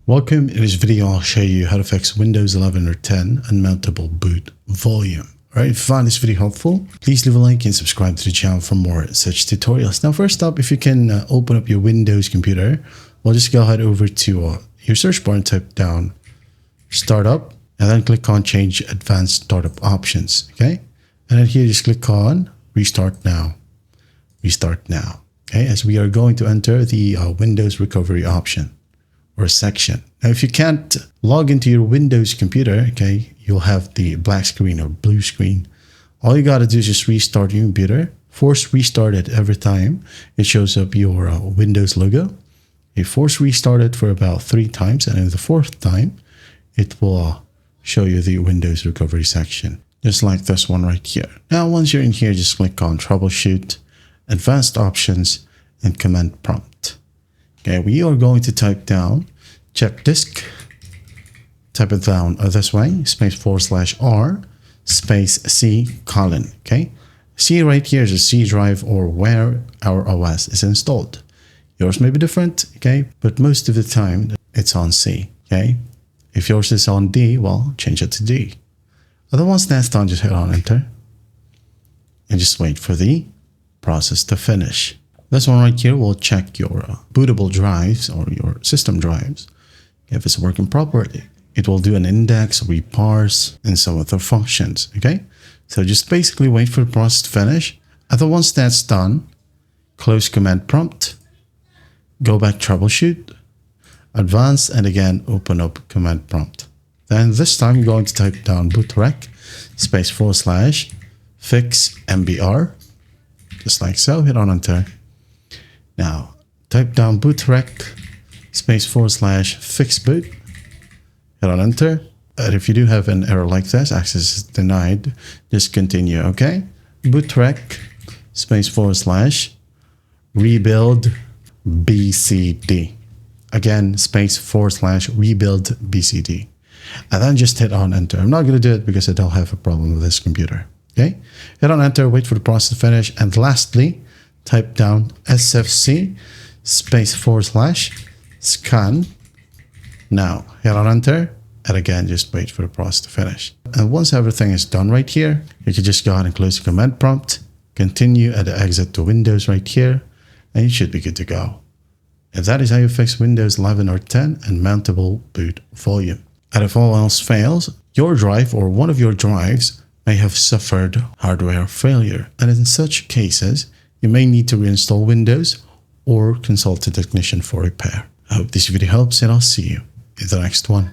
Welcome. In this video, I'll show you how to fix Windows 11 or 10 Unmountable Boot Volume. Alright, if you find this video helpful, please leave a like and subscribe to the channel for more such tutorials. Now, first up, if you can open up your Windows computer, we'll just go ahead over to your search bar and type down Startup, and then click on Change Advanced Startup Options. Okay, and then here just click on Restart Now. Restart Now. Okay, as we are going to enter the Windows recovery option or section. Now, if you can't log into your Windows computer, okay, you'll have the black screen or blue screen. All you got to do is just restart your computer. Force restart it every time it shows up your Windows logo. You force restart it for about 3 times, and in the 4th time, it will show you the Windows recovery section, just like this one right here. Now, once you're in here, just click on Troubleshoot, Advanced Options, and Command Prompt. Okay, we are going to type down check disk, type it down this way, /R, C, colon, okay? C right here is a C drive or where our OS is installed. Yours may be different, okay? But most of the time, it's on C, okay? If yours is on D, well, change it to D. Otherwise, that's done, just hit on Enter. And just wait for the process to finish. This one right here will check your bootable drives or your system drives. If it's working properly, it will do an index, reparse, and some other functions. Okay, so just basically wait for the process to finish. And once that's done, close Command Prompt, go back Troubleshoot, Advanced, and again open up Command Prompt. Then this time you're going to type down bootrec /fix mbr, just like so. Hit on Enter. Now, type down bootrec /fixboot. Hit on Enter. And if you do have an error like this, access is denied, just continue, okay? Bootrec /rebuild bcd. Again, /rebuild bcd. And then just hit on Enter. I'm not going to do it because I don't have a problem with this computer, okay? Hit on Enter, wait for the process to finish, and lastly, type down sfc /scan. Now, hit on Enter, and again, just wait for the process to finish. And once everything is done right here, you can just go ahead and close the Command Prompt, continue at the exit to Windows right here, and you should be good to go. And that is how you fix Windows 11 or 10 Unmountable Boot Volume. And if all else fails, your drive or one of your drives may have suffered hardware failure. And in such cases, you may need to reinstall Windows or consult a technician for repair. I hope this video helps, and I'll see you in the next one.